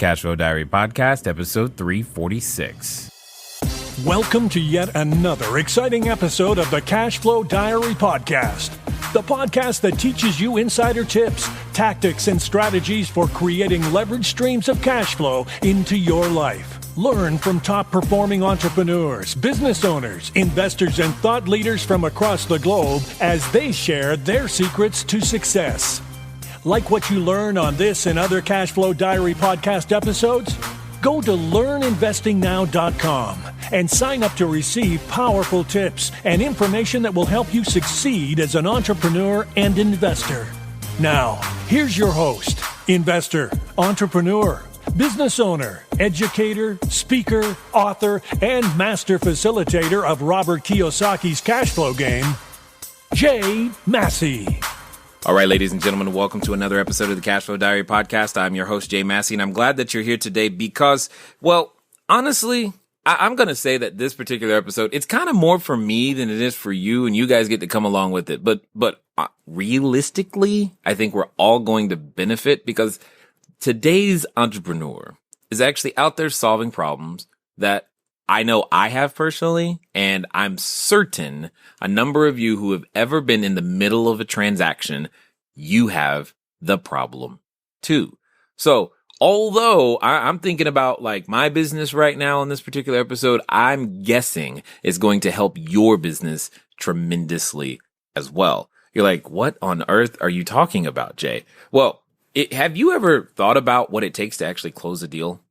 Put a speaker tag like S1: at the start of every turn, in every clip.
S1: CashFlow Diary Podcast, episode 346.
S2: Welcome to yet another exciting episode of the CashFlow Diary Podcast, the podcast that teaches you insider tips, tactics, and strategies for creating leverage streams of cash flow into your life. Learn from top-performing entrepreneurs, business owners, investors, and thought leaders from across the globe as they share their secrets to success. Like what you learn on this and other CashFlow Diary podcast episodes? Go to learninvestingnow.com and sign up to receive powerful tips and information that will help you succeed as an entrepreneur and investor. Now, here's your host, investor, entrepreneur, business owner, educator, speaker, author, and master facilitator of Robert Kiyosaki's cash flow game, Jay Massey.
S1: All right, ladies and gentlemen, welcome to another episode of the CashFlow Diary Podcast. I'm your host, Jay Massey, and I'm glad that you're here today because, well, honestly, I'm going to say that this particular episode, it's kind of more for me than it is for you, and you guys get to come along with it. But realistically, I think we're all going to benefit because today's entrepreneur is actually out there solving problems that I know I have personally, and I'm certain a number of you who have ever been in the middle of a transaction, you have the problem too. So although I'm thinking about like my business right now in this particular episode, I'm guessing it's going to help your business tremendously as well. You're like, what on earth are you talking about, Jay? Well, have you ever thought about what it takes to actually close a deal?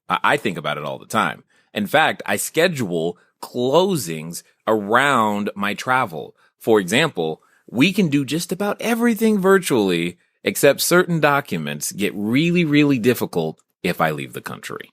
S1: I think about it all the time. In fact, I schedule closings around my travel. For example, we can do just about everything virtually, except certain documents get really, really difficult if I leave the country.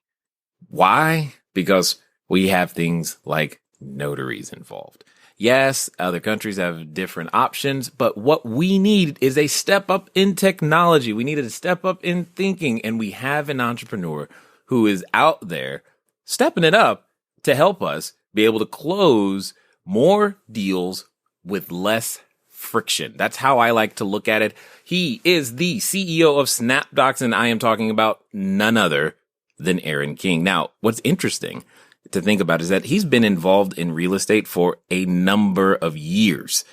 S1: Why? Because we have things like notaries involved. Yes, other countries have different options, but what we need is a step up in technology. We need a step up in thinking, and we have an entrepreneur who is out there stepping it up to help us be able to close more deals with less friction. That's how I like to look at it. He is the CEO of Snapdocs, and I am talking about none other than Aaron King. Now, what's interesting to think about is that he's been involved in real estate for a number of years.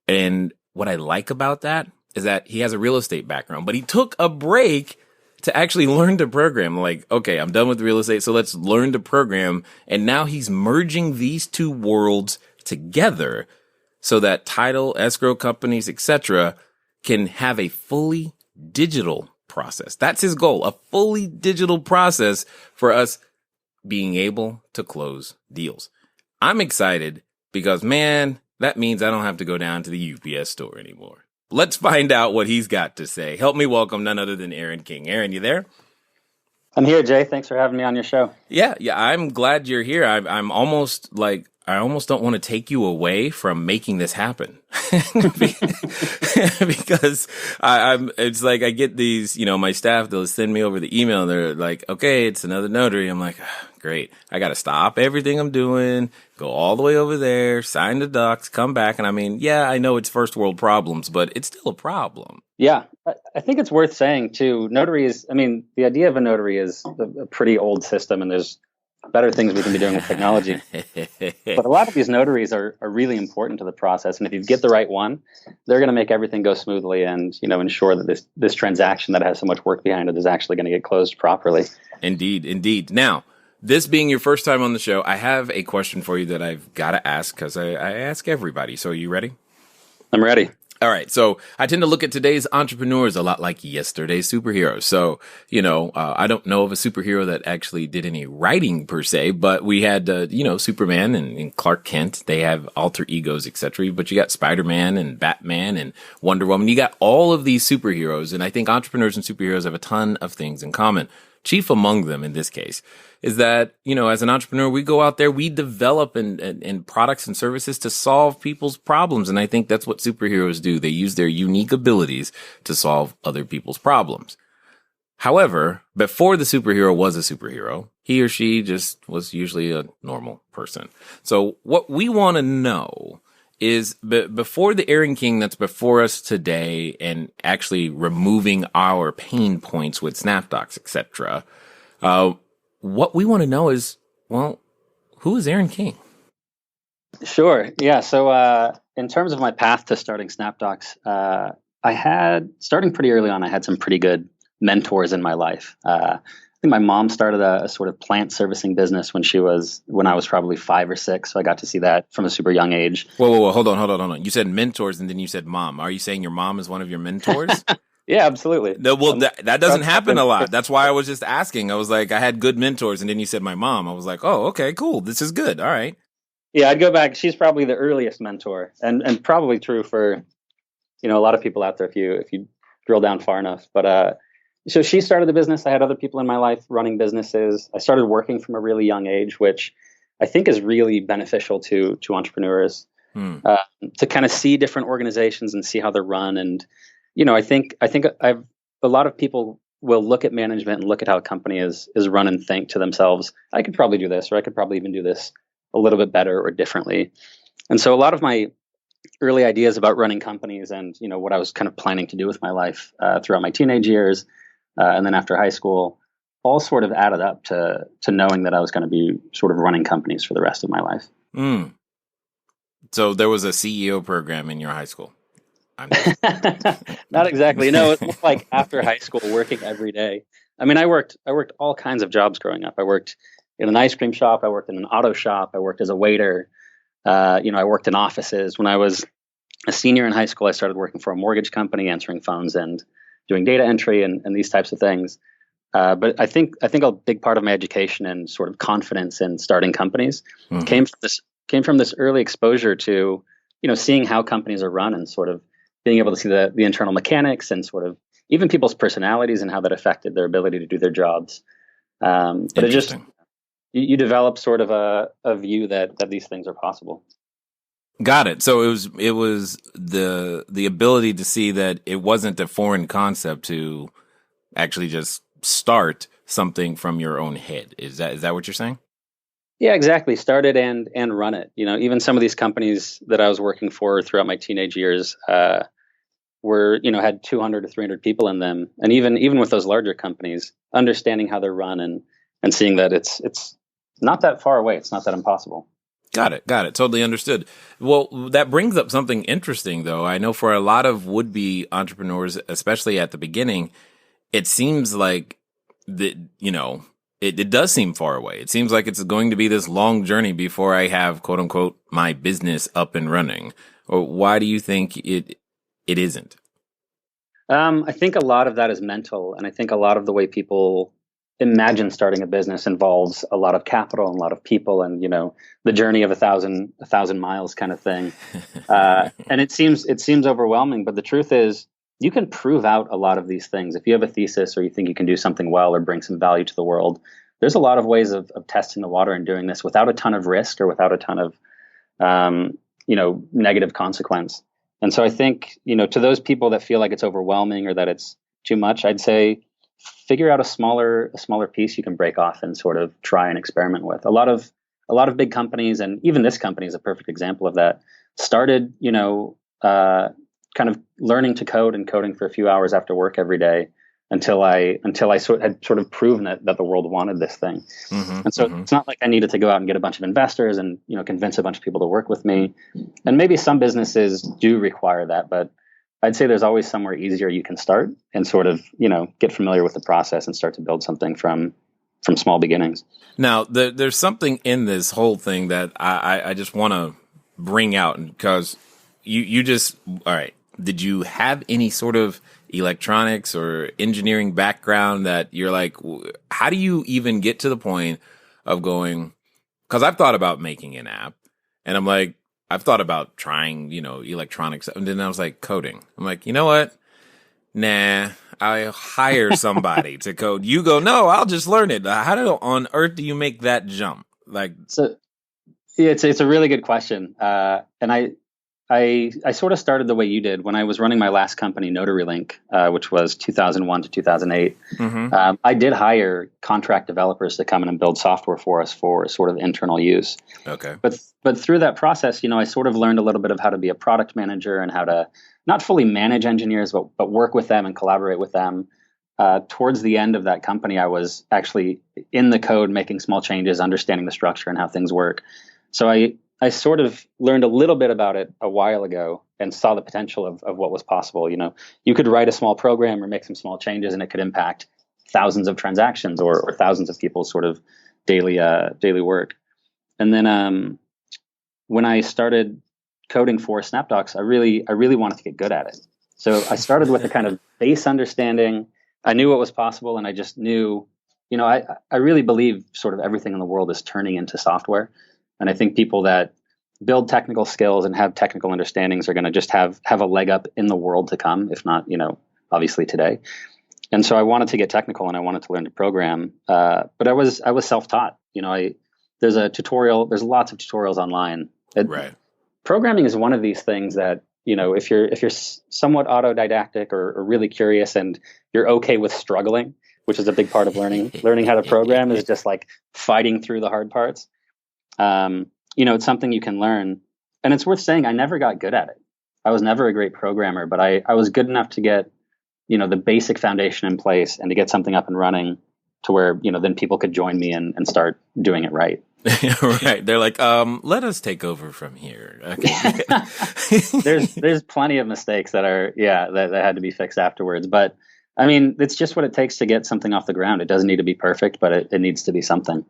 S1: And what I like about that is that he has a real estate background, but he took a break to actually learn to program. Like, okay, I'm done with real estate, so let's learn to program. And now he's merging these two worlds together so that title, escrow companies, etc., can have a fully digital process. That's his goal, a fully digital process for us being able to close deals. I'm excited because, man, that means I don't have to go down to the UPS store anymore. Let's find out what he's got to say. Help me welcome none other than Aaron King. Aaron, you there?
S3: I'm here, Jay. Thanks for having me on your show.
S1: Yeah. I'm glad you're here. I'm almost like, I almost don't want to take you away from making this happen because it's like I get these, my staff, they'll send me over the email and they're like, okay, it's another notary. I'm like, great. I got to stop everything I'm doing, go all the way over there, sign the docs, come back. And I mean, yeah, I know it's first world problems, but it's still a problem.
S3: Yeah. I think it's worth saying too, the idea of a notary is a pretty old system, and there's better things we can be doing with technology. But a lot of these notaries are really important to the process. And if you get the right one, they're going to make everything go smoothly and, ensure that this transaction that has so much work behind it is actually going to get closed properly.
S1: Indeed. Now, this being your first time on the show, I have a question for you that I've got to ask because I ask everybody. So are you ready?
S3: I'm ready.
S1: All right. So I tend to look at today's entrepreneurs a lot like yesterday's superheroes. So, I don't know of a superhero that actually did any writing per se, but we had, Superman and Clark Kent. They have alter egos, etc. But you got Spider-Man and Batman and Wonder Woman. You got all of these superheroes. And I think entrepreneurs and superheroes have a ton of things in common. Chief among them in this case is that, as an entrepreneur, we go out there, we develop in products and services to solve people's problems. And I think that's what superheroes do. They use their unique abilities to solve other people's problems. However, before the superhero was a superhero, he or she just was usually a normal person. So what we want to know is before the Aaron King that's before us today and actually removing our pain points with Snapdocs, etc., What we want to know is, well, who is Aaron King?
S3: Sure. Yeah. So in terms of my path to starting Snapdocs, starting pretty early on, I had some pretty good mentors in my life. I think my mom started a sort of plant servicing business when I was probably 5 or 6. So I got to see that from a super young age.
S1: Whoa. Hold on. You said mentors and then you said mom. Are you saying your mom is one of your mentors?
S3: Yeah, absolutely.
S1: No, well, that doesn't happen a lot. That's why I was just asking. I was like, I had good mentors, and then you said my mom. I was like, oh, okay, cool. This is good. All right.
S3: Yeah, I'd go back. She's probably the earliest mentor, and probably true for a lot of people out there if you drill down far enough. But so she started the business. I had other people in my life running businesses. I started working from a really young age, which I think is really beneficial to entrepreneurs to kind of see different organizations and see how they're run. And I think a lot of people will look at management and look at how a company is run and think to themselves, I could probably do this, or I could probably even do this a little bit better or differently. And so a lot of my early ideas about running companies and what I was kind of planning to do with my life throughout my teenage years and then after high school all sort of added up to knowing that I was going to be sort of running companies for the rest of my life.
S1: So there was a CEO program in your high school?
S3: Not exactly. No, it was like after high school, working every day. I mean, I worked all kinds of jobs growing up. I worked in an ice cream shop. I worked in an auto shop. I worked as a waiter. I worked in offices. When I was a senior in high school, I started working for a mortgage company, answering phones and doing data entry and these types of things. But I think a big part of my education and sort of confidence in starting companies came from this early exposure to seeing how companies are run and sort of being able to see the internal mechanics and sort of even people's personalities and how that affected their ability to do their jobs. But it just, you develop sort of a view that these things are possible.
S1: Got it. So it was the ability to see that it wasn't a foreign concept to actually just start something from your own head. Is that what you're saying?
S3: Yeah, exactly. Start it and run it. Even some of these companies that I was working for throughout my teenage years had 200 to 300 people in them. And even with those larger companies, understanding how they're run and seeing that it's not that far away. It's not that impossible.
S1: Got it. Totally understood. Well, that brings up something interesting, though. I know for a lot of would-be entrepreneurs, especially at the beginning, it seems like that, it does seem far away. It seems like it's going to be this long journey before I have, quote unquote, my business up and running. Or why do you think it isn't?
S3: I think a lot of that is mental. And I think a lot of the way people imagine starting a business involves a lot of capital and a lot of people and, the journey of a thousand miles kind of thing. And it seems overwhelming, but the truth is you can prove out a lot of these things. If you have a thesis or you think you can do something well or bring some value to the world, there's a lot of ways of testing the water and doing this without a ton of risk or without a ton of, negative consequence. And so I think, to those people that feel like it's overwhelming or that it's too much, I'd say figure out a smaller piece you can break off and sort of try and experiment with. A lot of big companies, and even this company is a perfect example of that, started, kind of learning to code and coding for a few hours after work every day until I had sort of proven that the world wanted this thing. And so it's not like I needed to go out and get a bunch of investors and, convince a bunch of people to work with me. And maybe some businesses do require that, but I'd say there's always somewhere easier you can start and sort of, get familiar with the process and start to build something from small beginnings.
S1: Now, there's something in this whole thing that I just want to bring out because you just, all right. Did you have any sort of electronics or engineering background that you're like, how do you even get to the point of going, because I've thought about making an app and I'm like, I've thought about trying, electronics. And then I was like, coding. I'm like, you know what? Nah, I'll hire somebody to code. You go, no, I'll just learn it. How on earth do you make that jump?
S3: So yeah, it's a really good question. And I sort of started the way you did when I was running my last company, Notary Link, which was 2001 to 2008. I did hire contract developers to come in and build software for us for sort of internal use.
S1: Okay.
S3: But through that process, I sort of learned a little bit of how to be a product manager and how to not fully manage engineers, but work with them and collaborate with them. towards the end of that company, I was actually in the code, making small changes, understanding the structure and how things work. So I sort of learned a little bit about it a while ago and saw the potential of what was possible. You could write a small program or make some small changes and it could impact thousands of transactions or thousands of people's sort of daily work. And then when I started coding for Snapdocs, I really wanted to get good at it. So I started with a kind of base understanding. I knew what was possible, and I just knew, I really believe sort of everything in the world is turning into software. And I think people that build technical skills and have technical understandings are going to just have a leg up in the world to come, if not, obviously today. And so I wanted to get technical and I wanted to learn to program. But I was self-taught. There's lots of tutorials online.
S1: Right.
S3: Programming is one of these things that, if you're somewhat autodidactic or really curious and you're okay with struggling, which is a big part of learning how to program is just like fighting through the hard parts. It's something you can learn. And it's worth saying I never got good at it. I was never a great programmer, but I was good enough to get, the basic foundation in place and to get something up and running to where, then people could join me and start doing it right.
S1: Right. They're like, let us take over from here. Okay.
S3: There's plenty of mistakes that had to be fixed afterwards. But I mean, it's just what it takes to get something off the ground. It doesn't need to be perfect, but it needs to be something.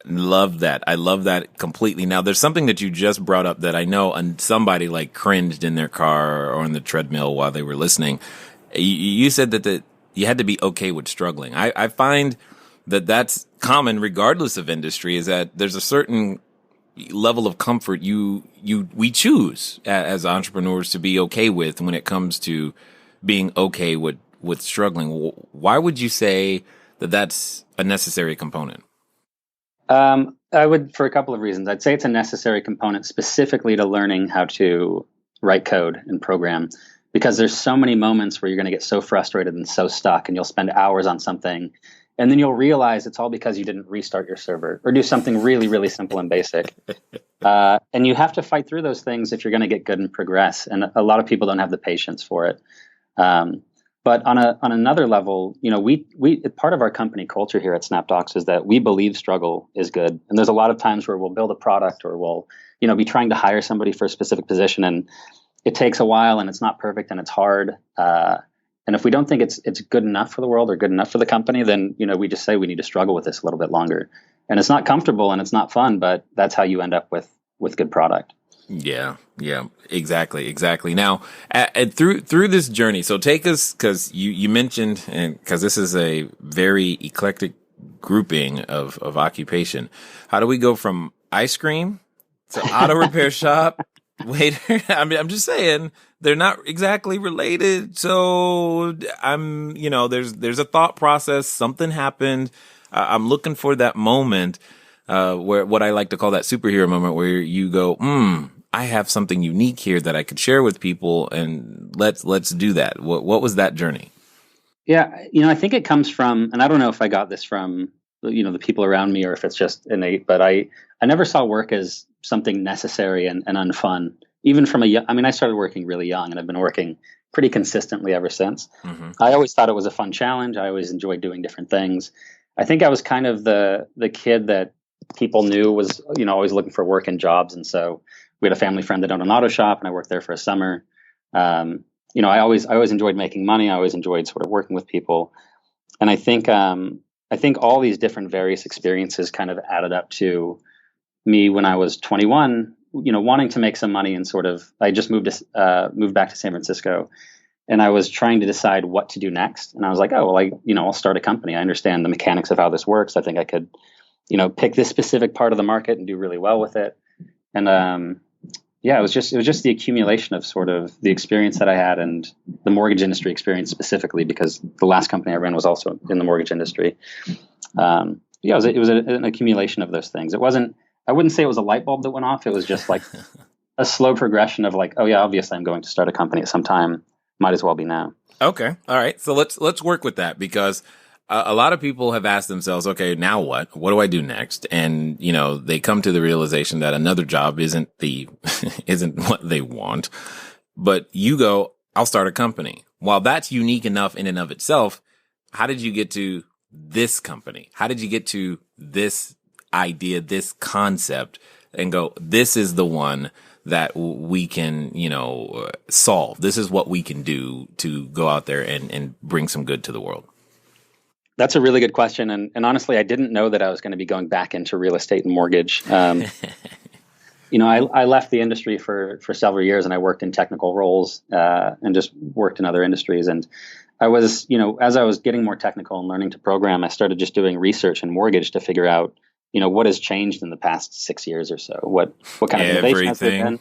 S1: Love that. I love that completely. Now, there's something that you just brought up that I know somebody like cringed in their car or on the treadmill while they were listening. You said that you had to be okay with struggling. I find that that's common regardless of industry, is that there's a certain level of comfort we choose as entrepreneurs to be okay with when it comes to being okay with struggling. Why would you say that that's a necessary component?
S3: I would, for a couple of reasons. I'd say it's a necessary component specifically to learning how to write code and program, because there's so many moments where you're going to get so frustrated and so stuck, and you'll spend hours on something, and then you'll realize it's all because you didn't restart your server or do something really, really simple and basic. And you have to fight through those things if you're going to get good and progress. And a lot of people don't have the patience for it. But on another level, we part of our company culture here at Snapdocs is that we believe struggle is good. And there's a lot of times where we'll build a product or we'll, be trying to hire somebody for a specific position, and it takes a while and it's not perfect and it's hard. And if we don't think it's good enough for the world or good enough for the company, then, we just say we need to struggle with this a little bit longer. And it's not comfortable and it's not fun, but that's how you end up with good product.
S1: Yeah, exactly. Now, through this journey, so take us, because you mentioned, and because this is a very eclectic grouping of occupation, how do we go from ice cream to auto repair shop? Waiter, I'm just saying they're not exactly related. So there's a thought process. Something happened. I'm looking for that moment, where what I like to call that superhero moment where you go, I have something unique here that I could share with people, and let's do that. What was that journey?
S3: Yeah. I think it comes from, and I don't know if I got this from, the people around me or if it's just innate, but I never saw work as something necessary and unfun. Even from I started working really young, and I've been working pretty consistently ever since. Mm-hmm. I always thought it was a fun challenge. I always enjoyed doing different things. I think I was kind of the kid that people knew was, always looking for work and jobs. And so we had a family friend that owned an auto shop, and I worked there for a summer. I always enjoyed making money. I always enjoyed sort of working with people. And I think all these different various experiences kind of added up to me when I was 21, wanting to make some money, and sort of, I just moved back to San Francisco, and I was trying to decide what to do next. And I was like, oh, well, I'll start a company. I understand the mechanics of how this works. I think I could, pick this specific part of the market and do really well with it. And, it was just the accumulation of sort of the experience that I had, and the mortgage industry experience specifically, because the last company I ran was also in the mortgage industry. It was an accumulation of those things. I wouldn't say it was a light bulb that went off. It was just like a slow progression of like, oh yeah, obviously I'm going to start a company at some time. Might as well be now.
S1: Okay. All right. So let's work with that, because a lot of people have asked themselves, okay, now what? What do I do next? And, they come to the realization that another job isn't what they want. But you go, I'll start a company. While that's unique enough in and of itself, how did you get to this company? How did you get to this idea, this concept, and go, this is the one that we can, solve. This is what we can do to go out there and bring some good to the world.
S3: That's a really good question. And honestly, I didn't know that I was going to be going back into real estate and mortgage. I left the industry for several years, and I worked in technical roles and just worked in other industries. And I was, as I was getting more technical and learning to program, I started just doing research in mortgage to figure out, what has changed in the past 6 years or so. What kind of innovation has there been?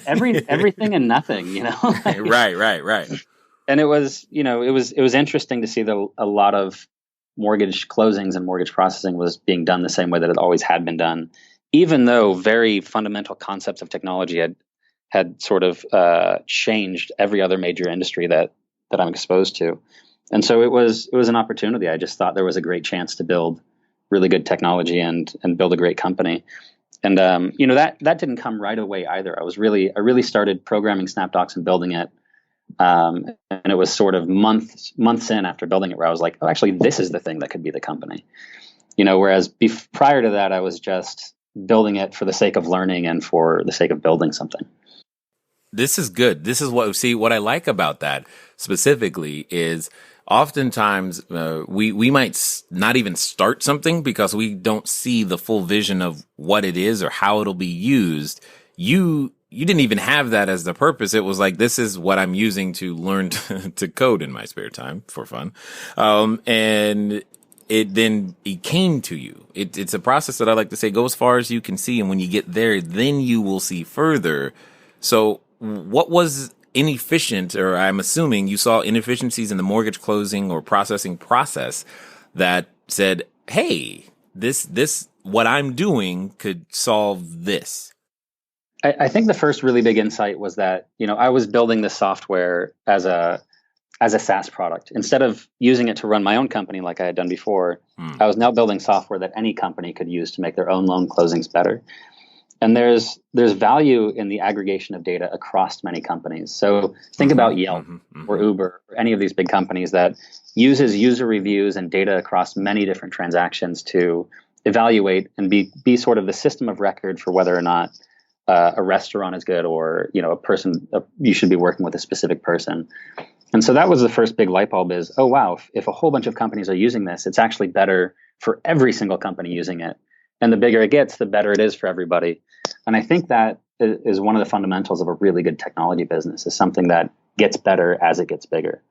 S3: Everything and nothing,
S1: Right.
S3: And it was interesting to see that a lot of mortgage closings and mortgage processing was being done the same way that it always had been done, even though very fundamental concepts of technology had sort of changed every other major industry that I'm exposed to. And so it was an opportunity. I just thought there was a great chance to build really good technology and build a great company. And that didn't come right away either. I really started programming Snapdocs and building it. And it was sort of months in after building it where I was like, oh, actually, this is the thing that could be the company. Whereas prior to that, I was just building it for the sake of learning and for the sake of building something.
S1: This is good. This is what I like about that specifically is oftentimes we might not even start something because we don't see the full vision of what it is or how it'll be used. You didn't even have that as the purpose. It was like, this is what I'm using to learn to code in my spare time for fun. And it came to you. It's a process that I like to say, go as far as you can see. And when you get there, then you will see further. So what was inefficient, or I'm assuming you saw inefficiencies in the mortgage closing or processing process that said, hey, this, what I'm doing could solve this?
S3: I think the first really big insight was that, I was building this software as a SaaS product. Instead of using it to run my own company like I had done before, I was now building software that any company could use to make their own loan closings better. And there's value in the aggregation of data across many companies. So think about Yelp or Uber or any of these big companies that uses user reviews and data across many different transactions to evaluate and be sort of the system of record for whether or not a restaurant is good or, you should be working with a specific person. And so that was the first big light bulb is, oh, wow, if a whole bunch of companies are using this, it's actually better for every single company using it. And the bigger it gets, the better it is for everybody. And I think that is one of the fundamentals of a really good technology business, is something that gets better as it gets bigger.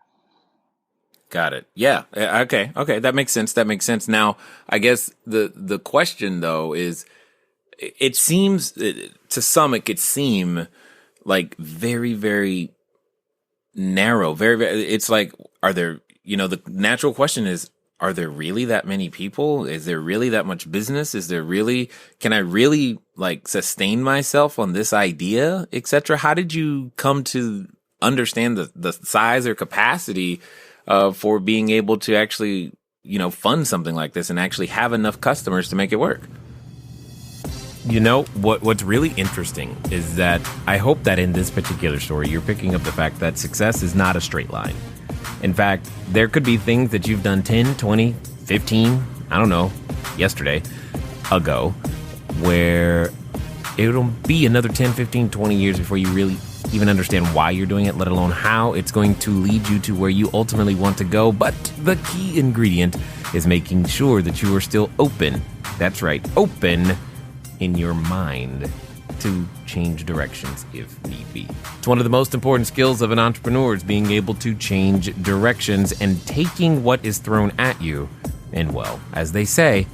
S1: Got it. Yeah. Okay. That makes sense. Now, I guess the question though is, it seems to some, it could seem like very, very narrow, very, very, it's like, are there, the natural question is, are there really that many people? Is there really that much business? Can I really sustain myself on this idea, etc.? How did you come to understand the size or capacity for being able to actually, fund something like this and actually have enough customers to make it work?
S4: What's really interesting is that I hope that in this particular story, you're picking up the fact that success is not a straight line. In fact, there could be things that you've done 10, 20, 15, I don't know, yesterday ago, where it'll be another 10, 15, 20 years before you really even understand why you're doing it, let alone how it's going to lead you to where you ultimately want to go. But the key ingredient is making sure that you are still open. That's right, open in your mind to change directions if need be. It's one of the most important skills of an entrepreneur is being able to change directions and taking what is thrown at you and, well, as they say,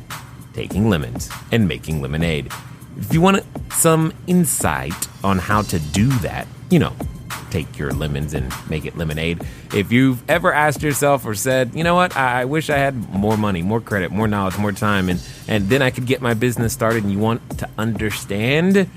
S4: taking lemons and making lemonade. If you want some insight on how to do that, take your lemons and make it lemonade. If you've ever asked yourself or said, you know what, I wish I had more money, more credit, more knowledge, more time, and then I could get my business started, and you want to understand,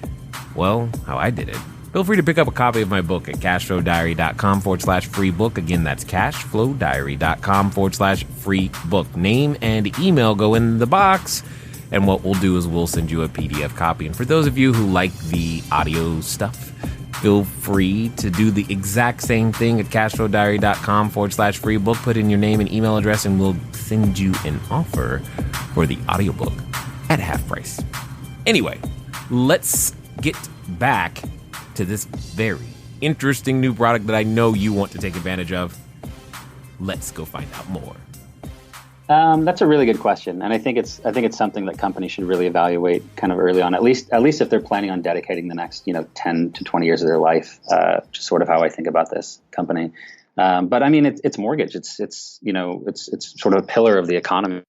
S4: well, how I did it, feel free to pick up a copy of my book at CashFlowDiary.com/free book. Again, that's CashFlowDiary.com/free book. Name and email go in the box, and what we'll do is we'll send you a PDF copy. And for those of you who like the audio stuff, feel free to do the exact same thing at cashflowdiary.com/free book. Put in your name and email address, and we'll send you an offer for the audiobook at half price. Anyway, let's get back to this very interesting new product that I know you want to take advantage of. Let's go find out more.
S3: That's a really good question, and I think it's something that companies should really evaluate kind of early on, at least if they're planning on dedicating the next 10 to 20 years of their life, which is sort of how I think about this company. But I mean, it's mortgage. It's sort of a pillar of the economy.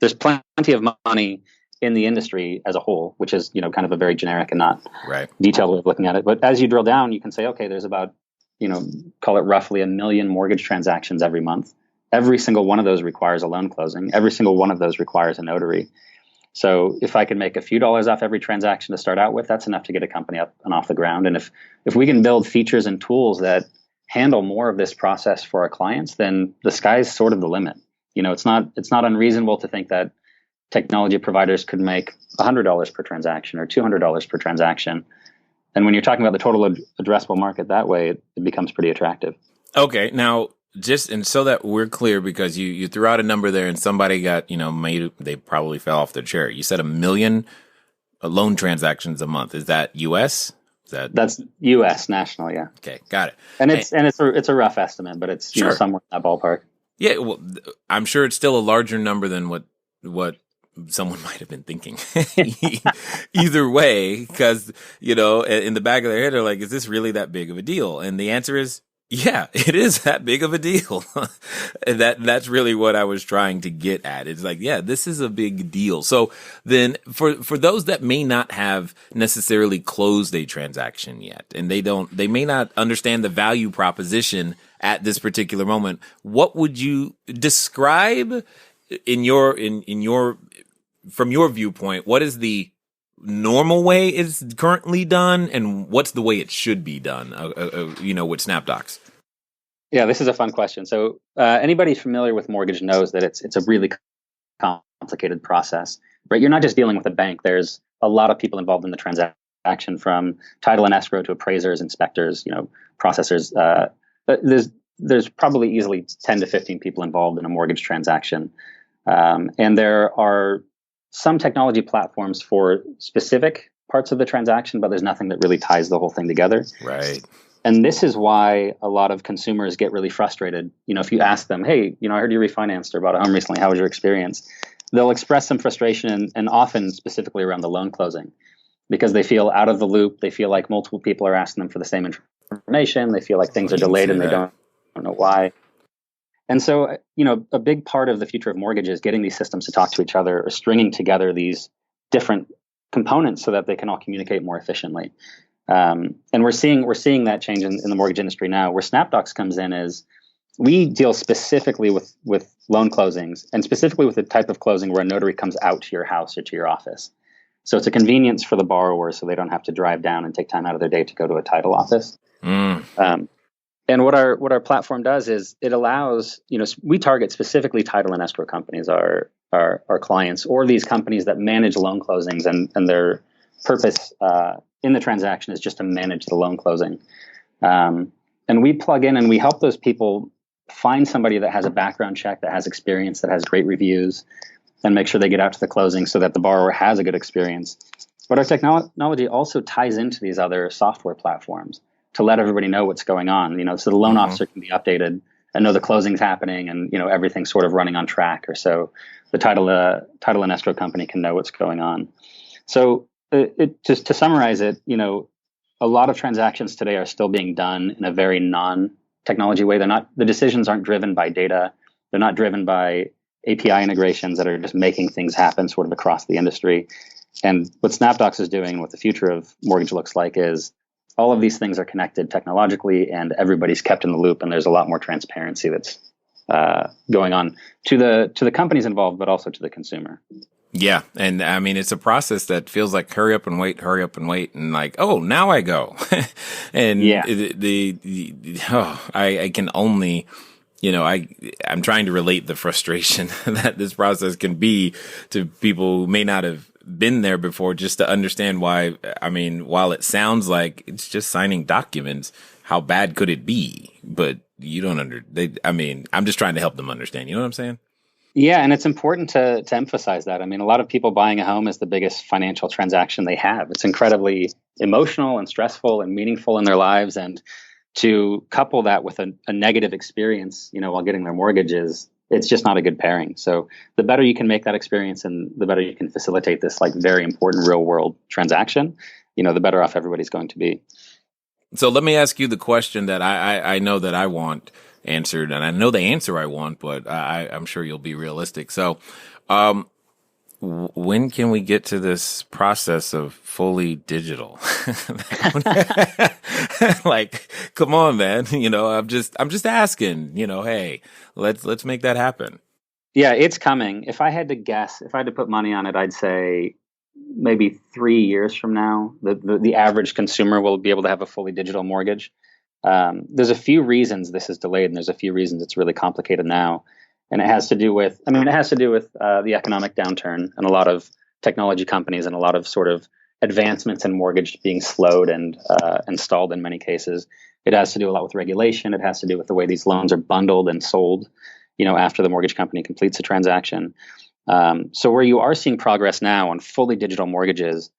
S3: There's plenty of money in the industry as a whole, which is kind of a very generic and not detailed way of looking at it. But as you drill down, you can say, okay, there's about call it roughly 1 million mortgage transactions every month. Every single one of those requires a loan closing. Every single one of those requires a notary. So if I can make a few dollars off every transaction to start out with, that's enough to get a company up and off the ground. And if we can build features and tools that handle more of this process for our clients, then the sky's sort of the limit. It's not unreasonable to think that technology providers could make $100 per transaction or $200 per transaction. And when you're talking about the total addressable market that way, it becomes pretty attractive.
S1: Okay. Now, and so that we're clear, because you threw out a number there and somebody got, they probably fell off their chair. You said 1 million loan transactions a month. Is that US?
S3: That's US national, yeah.
S1: Okay, got it.
S3: And it's a rough estimate, but it's
S1: sure.
S3: Somewhere in that ballpark.
S1: Yeah, well, I'm sure it's still a larger number than what someone might have been thinking. Either way, because in the back of their head, they're like, "Is this really that big of a deal?" And the answer is, yeah, it is that big of a deal. And that's really what I was trying to get at. It's like, yeah, this is a big deal. So then for those that may not have necessarily closed a transaction yet, and they may not understand the value proposition at this particular moment, what would you describe from your viewpoint, what is the normal way it's currently done, and what's the way it should be done, with Snapdocs?
S3: Yeah, this is a fun question. So anybody familiar with mortgage knows that it's a really complicated process, right? You're not just dealing with a bank. There's a lot of people involved in the transaction, from title and escrow to appraisers, inspectors, processors. There's probably easily 10 to 15 people involved in a mortgage transaction. And there are some technology platforms for specific parts of the transaction, but there's nothing that really ties the whole thing together.
S1: Right.
S3: And this is why a lot of consumers get really frustrated. If you ask them, hey, I heard you refinanced or bought a home recently, how was your experience? They'll express some frustration, and often specifically around the loan closing, because they feel out of the loop. They feel like multiple people are asking them for the same information. They feel like things are delayed and they don't know why. And so, a big part of the future of mortgage is getting these systems to talk to each other, or stringing together these different components so that they can all communicate more efficiently. And we're seeing that change in the mortgage industry now. Where Snapdocs comes in is we deal specifically with loan closings, and specifically with the type of closing where a notary comes out to your house or to your office. So it's a convenience for the borrower, so they don't have to drive down and take time out of their day to go to a title office. And what our platform does is it allows, we target specifically title and escrow companies, our clients, or these companies that manage loan closings, and their purpose in the transaction is just to manage the loan closing. And we plug in and we help those people find somebody that has a background check, that has experience, that has great reviews, and make sure they get out to the closing so that the borrower has a good experience. But our technology also ties into these other software platforms to let everybody know what's going on, so the loan officer can be updated and know the closing's happening, and everything's sort of running on track, or so the title and escrow company can know what's going on. So it just to summarize it, a lot of transactions today are still being done in a very non-technology way. The decisions aren't driven by data. They're not driven by API integrations that are just making things happen sort of across the industry. And what Snapdocs is doing, what the future of mortgage looks like, is all of these things are connected technologically, and everybody's kept in the loop, and there's a lot more transparency that's going on to the companies involved, but also to the consumer.
S1: Yeah. And I mean, it's a process that feels like hurry up and wait, and like, oh, now I go. And yeah. I can only I'm trying to relate the frustration that this process can be to people who may not have been there before, just to understand why. I mean, while it sounds like it's just signing documents, how bad could it be? But you don't I'm just trying to help them understand. You know what I'm saying?
S3: Yeah, and it's important to emphasize that. I mean, a lot of people buying a home is the biggest financial transaction they have. It's incredibly emotional and stressful and meaningful in their lives, and to couple that with a negative experience, while getting their mortgages, it's just not a good pairing. So the better you can make that experience and the better you can facilitate this like very important real world transaction, the better off everybody's going to be.
S1: So let me ask you the question that I know that I want answered, and I know the answer I want, but I'm sure you'll be realistic. So, when can we get to this process of fully digital? Like, come on, man. I'm just asking, hey, let's make that happen.
S3: Yeah, it's coming. If I had to guess, if I had to put money on it, I'd say maybe 3 years from now, the average consumer will be able to have a fully digital mortgage. There's a few reasons this is delayed, and there's a few reasons it's really complicated now. And it has to do with, the economic downturn and a lot of technology companies and a lot of sort of advancements in mortgage being slowed and stalled in many cases. It has to do a lot with regulation. It has to do with the way these loans are bundled and sold, after the mortgage company completes a transaction. So where you are seeing progress now on fully digital mortgages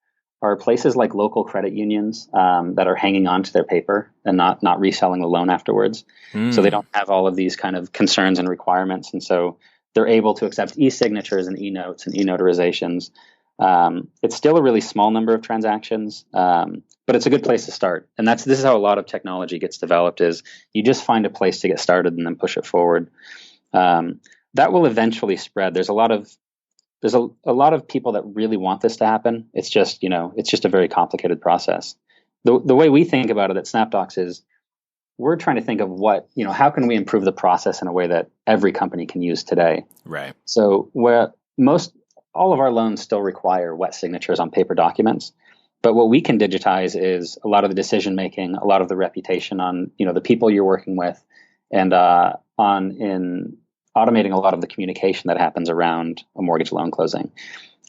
S3: are places like local credit unions that are hanging on to their paper and not reselling the loan afterwards. So they don't have all of these kind of concerns and requirements. And so they're able to accept e-signatures and e-notes and e-notarizations. It's still a really small number of transactions, but it's a good place to start. And this is how a lot of technology gets developed, is you just find a place to get started and then push it forward. That will eventually spread. There's a lot of people that really want this to happen. It's just, it's just a very complicated process. The way we think about it at Snapdocs is we're trying to think of how can we improve the process in a way that every company can use today.
S1: Right.
S3: So where all of our loans still require wet signatures on paper documents, but what we can digitize is a lot of the decision making, a lot of the reputation on, the people you're working with, and in automating a lot of the communication that happens around a mortgage loan closing.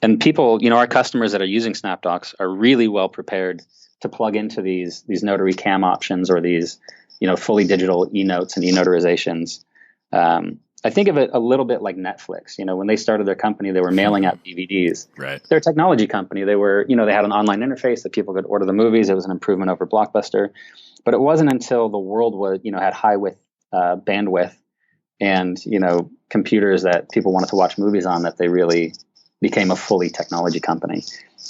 S3: And people, our customers that are using Snapdocs are really well prepared to plug into these notary cam options or these, fully digital e-notes and e-notarizations. I think of it a little bit like Netflix. When they started their company, they were mailing out DVDs.
S1: Right.
S3: They're a technology company. They were, they had an online interface that people could order the movies. It was an improvement over Blockbuster. But it wasn't until the world was, had high bandwidth and, computers that people wanted to watch movies on that they really became a fully technology company.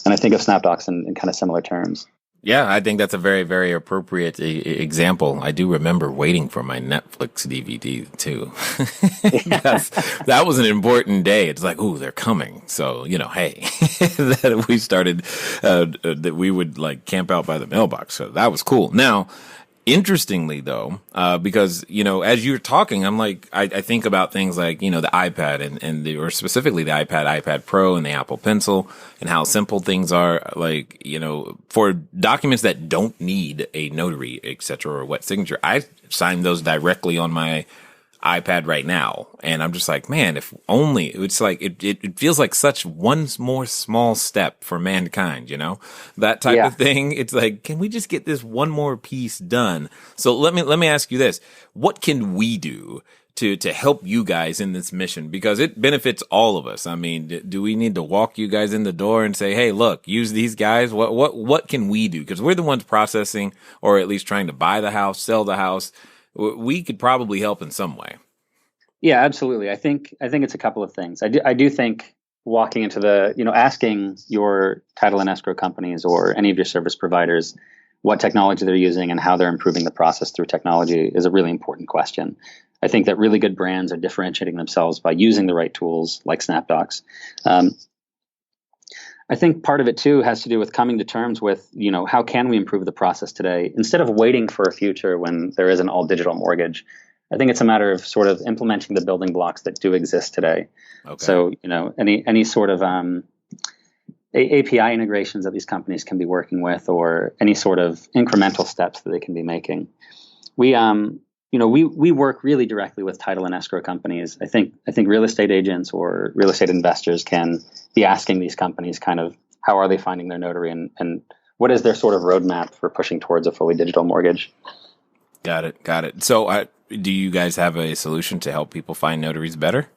S3: And I think of Snapdocs in kind of similar terms.
S1: Yeah, I think that's a very, very appropriate example. I do remember waiting for my Netflix DVD too. That was an important day. It's like, ooh, they're coming. So, hey, that we started, that we would like camp out by the mailbox. So that was cool. Now, interestingly though, because, as you're talking, I'm like, I think about things like, the iPad or specifically the iPad Pro and the Apple Pencil and how simple things are, like, for documents that don't need a notary, et cetera, or wet signature. I sign those directly on my iPad right now. And I'm just like, man, if only it's like, it feels like such one more small step for mankind, that type of thing. It's like, can we just get this one more piece done? So let me ask you this. What can we do to help you guys in this mission? Because it benefits all of us. I mean, do we need to walk you guys in the door and say, hey, look, use these guys? What can we do? Because we're the ones processing, or at least trying to buy the house, sell the house. We could probably help in some way.
S3: Yeah, absolutely. I think it's a couple of things. I do think walking into asking your title and escrow companies or any of your service providers what technology they're using and how they're improving the process through technology is a really important question. I think that really good brands are differentiating themselves by using the right tools like Snapdocs. I think part of it too has to do with coming to terms with, how can we improve the process today instead of waiting for a future when there is an all digital mortgage. I think it's a matter of sort of implementing the building blocks that do exist today. Okay. So, any sort of API integrations that these companies can be working with, or any sort of incremental steps that they can be making. We we work really directly with title and escrow companies. I think real estate agents or real estate investors can be asking these companies kind of how are they finding their notary and what is their sort of roadmap for pushing towards a fully digital mortgage.
S1: Got it. So do you guys have a solution to help people find notaries better?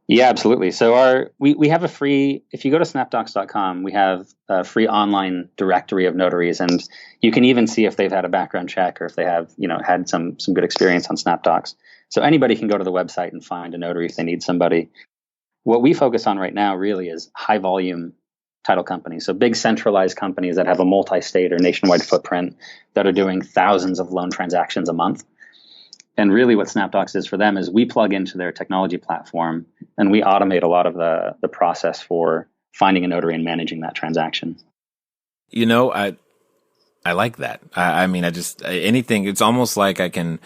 S3: Yeah, absolutely. So we have a free, if you go to snapdocs.com, we have a free online directory of notaries, and you can even see if they've had a background check or if they have, had some good experience on Snapdocs. So anybody can go to the website and find a notary if they need somebody. What we focus on right now really is high volume title companies. So big centralized companies that have a multi-state or nationwide footprint that are doing thousands of loan transactions a month. And really what Snapdocs is for them is we plug into their technology platform and we automate a lot of the process for finding a notary and managing that transaction.
S1: I like that. I mean, anything, it's almost like I can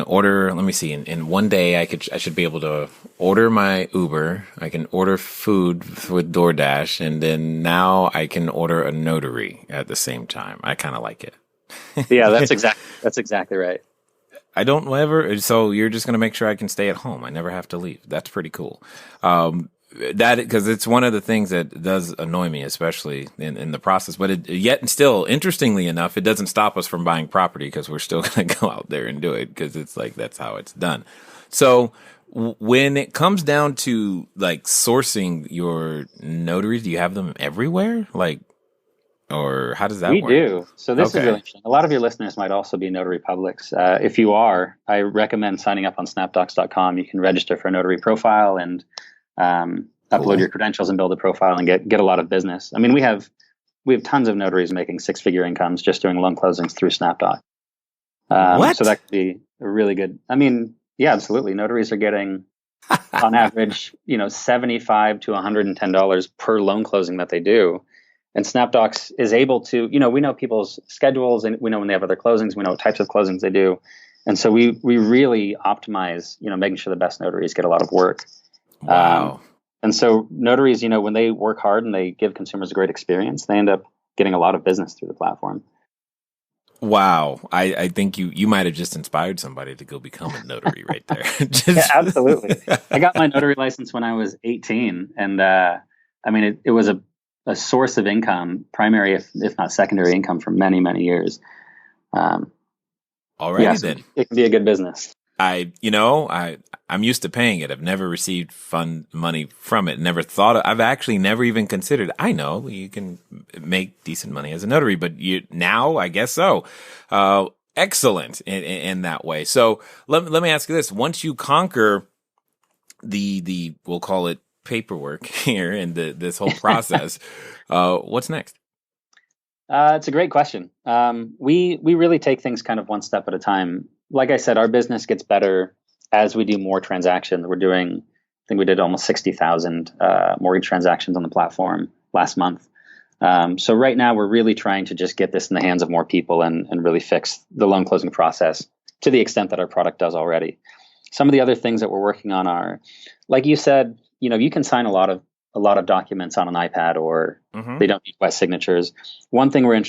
S1: order, let me see, in one day I should be able to order my Uber. I can order food with DoorDash, and then now I can order a notary at the same time. I kind of like it.
S3: Yeah, that's exactly right.
S1: I don't ever, so you're just going to make sure I can stay at home. I never have to leave. That's pretty cool. Because it's one of the things that does annoy me, especially in the process. But yet still, interestingly enough, it doesn't stop us from buying property because we're still going to go out there and do it because it's like that's how it's done. So when it comes down to like sourcing your notaries, do you have them everywhere? Or how does that work?
S3: We do. So this is really interesting. A lot of your listeners might also be notary publics. If you are, I recommend signing up on snapdocs.com. You can register for a notary profile and upload your credentials and build a profile and get a lot of business. I mean, we have tons of notaries making six-figure incomes just doing loan closings through Snapdocs.
S1: What?
S3: So that could be a really good. I mean, yeah, absolutely. Notaries are getting on average, $75 to $110 per loan closing that they do. And Snapdocs is able to, we know people's schedules and we know when they have other closings, we know what types of closings they do. And so we really optimize, making sure the best notaries get a lot of work.
S1: Wow.
S3: And so notaries, when they work hard and they give consumers a great experience, they end up getting a lot of business through the platform.
S1: Wow. I think you might have just inspired somebody to go become a notary right there.
S3: Yeah, absolutely. I got my notary license when I was 18. And it was a source of income, primary, if not secondary income for many, many years.
S1: Alrighty then.
S3: It can be a good business.
S1: I'm used to paying it. I've never received fund money from it. I've actually never even considered. I know you can make decent money as a notary, but now I guess so. Excellent in that way. So let me ask you this: once you conquer the we'll call it paperwork here and this whole process, what's next?
S3: It's a great question. We really take things kind of one step at a time. Like I said, our business gets better as we do more transactions. I think we did almost 60,000 mortgage transactions on the platform last month. So right now we're really trying to just get this in the hands of more people and really fix the loan closing process to the extent that our product does already. Some of the other things that we're working on are, like you said, you can sign a lot of documents on an iPad or they don't need wet signatures. One thing we're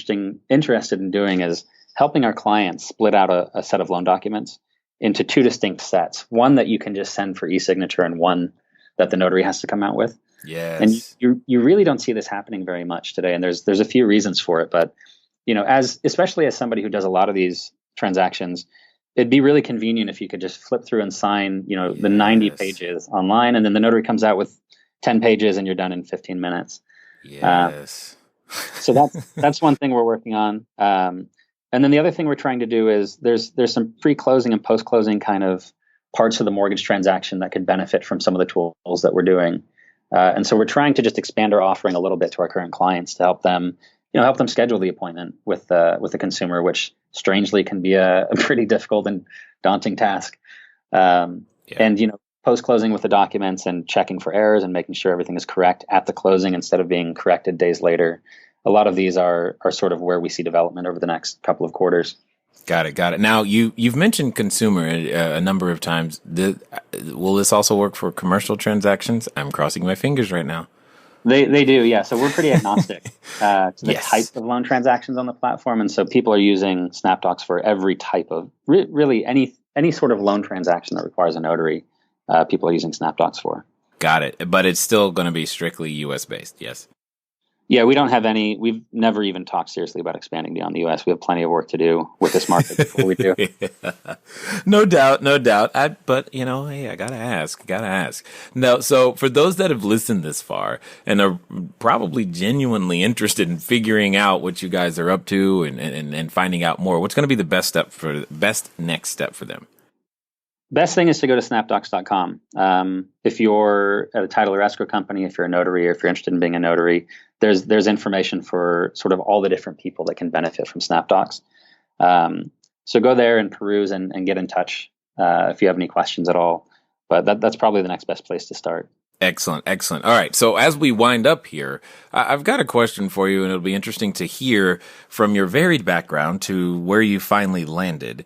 S3: interested in doing is helping our clients split out a set of loan documents into two distinct sets. One that you can just send for e-signature and one that the notary has to come out with.
S1: Yes.
S3: And you really don't see this happening very much today. And there's a few reasons for it. But, especially as somebody who does a lot of these transactions, it'd be really convenient if you could just flip through and sign, the 90 pages online, and then the notary comes out with 10 pages and you're done in 15 minutes.
S1: Yes.
S3: So that's one thing we're working on. And then the other thing we're trying to do is there's some pre-closing and post-closing kind of parts of the mortgage transaction that could benefit from some of the tools that we're doing. And so we're trying to just expand our offering a little bit to our current clients to help them schedule the appointment with the consumer, which strangely can be a pretty difficult and daunting task. And, post-closing with the documents and checking for errors and making sure everything is correct at the closing instead of being corrected days later. A lot of these are sort of where we see development over the next couple of quarters.
S1: Got it. Now, you've mentioned consumer a number of times. Will this also work for commercial transactions? I'm crossing my fingers right now.
S3: They do, yeah. So we're pretty agnostic to the
S1: Yes.
S3: type of loan transactions on the platform, and so people are using Snapdocs for every type of really any sort of loan transaction that requires a notary. People are using Snapdocs for.
S1: Got it. But it's still going to be strictly U.S. based. Yes.
S3: Yeah, we don't have any. We've never even talked seriously about expanding beyond the U.S. We have plenty of work to do with this market before we do.
S1: No doubt, no doubt. But hey, I gotta ask. Now, so for those that have listened this far and are probably genuinely interested in figuring out what you guys are up to and finding out more, what's going to be the best next step for them?
S3: Best thing is to go to snapdocs.com. If you're at a title or escrow company, if you're a notary, or if you're interested in being a notary, there's information for sort of all the different people that can benefit from Snapdocs. So go there and peruse and get in touch if you have any questions at all. But that's probably the next best place to start.
S1: Excellent. All right. So as we wind up here, I've got a question for you, and it'll be interesting to hear from your varied background to where you finally landed.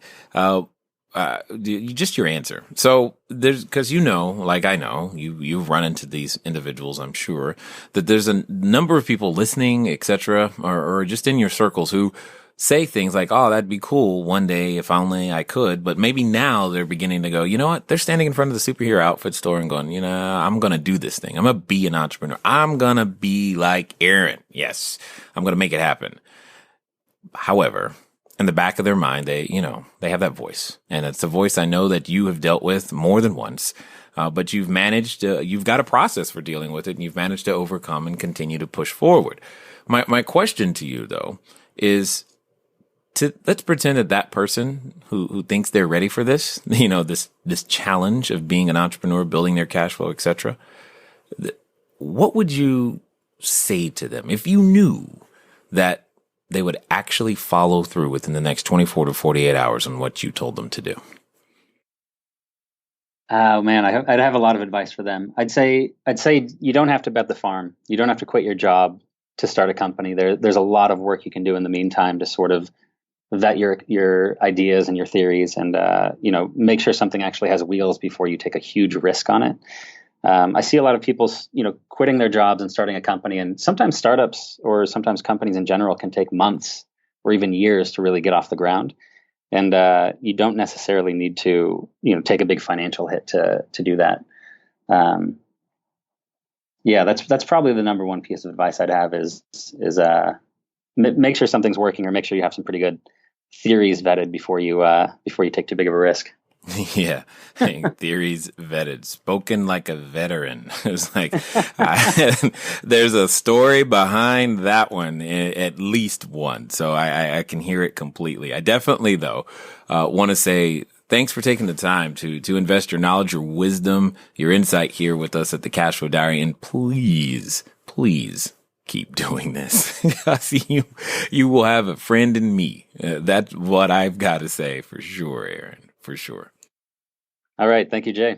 S1: Just your answer. So because like I know, you've run into these individuals, I'm sure, that there's a number of people listening, etc., or just in your circles who say things like, oh, that'd be cool one day if only I could. But maybe now they're beginning to go, you know what? They're standing in front of the superhero outfit store and going, I'm going to do this thing. I'm going to be an entrepreneur. I'm going to be like Aaron. Yes, I'm going to make it happen. However, in the back of their mind, they have that voice, and it's a voice I know that you have dealt with more than once, but you've got a process for dealing with it, and you've managed to overcome and continue to push forward. My question to you though is let's pretend that person who thinks they're ready for this, this challenge of being an entrepreneur, building their cash flow, etc. What would you say to them if you knew that they would actually follow through within the next 24 to 48 hours on what you told them to do?
S3: Oh man, I'd have a lot of advice for them. I'd say you don't have to bet the farm. You don't have to quit your job to start a company. There's a lot of work you can do in the meantime to sort of vet your ideas and your theories, and make sure something actually has wheels before you take a huge risk on it. I see a lot of people, quitting their jobs and starting a company, and sometimes startups or sometimes companies in general can take months or even years to really get off the ground. And you don't necessarily need to, take a big financial hit to do that. That's probably the number one piece of advice I'd have is make sure something's working, or make sure you have some pretty good theories vetted before you take too big of a risk.
S1: Yeah, theories vetted, spoken like a veteran. It's like there's a story behind that one, at least one. So I can hear it completely. I definitely, though, want to say thanks for taking the time to invest your knowledge, your wisdom, your insight here with us at the Cashflow Diary. And please keep doing this, because you will have a friend in me. That's what I've got to say for sure, Aaron, for sure.
S3: All right. Thank you, Jay.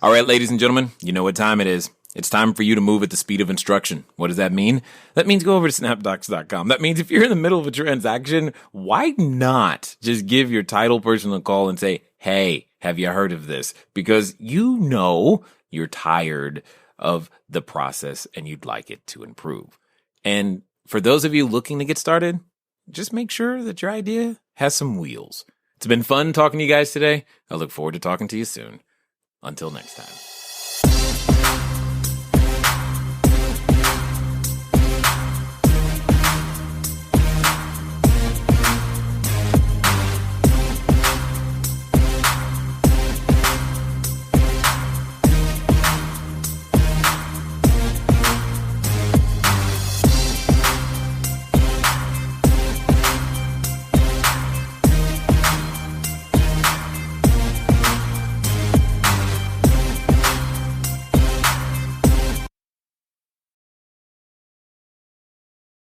S1: All right, ladies and gentlemen, you know what time it is. It's time for you to move at the speed of instruction. What does that mean? That means go over to snapdocs.com. That means if you're in the middle of a transaction, why not just give your title person a call and say, hey, have you heard of this? Because you're tired of the process and you'd like it to improve. And for those of you looking to get started, just make sure that your idea has some wheels. It's been fun talking to you guys today. I look forward to talking to you soon. Until next time.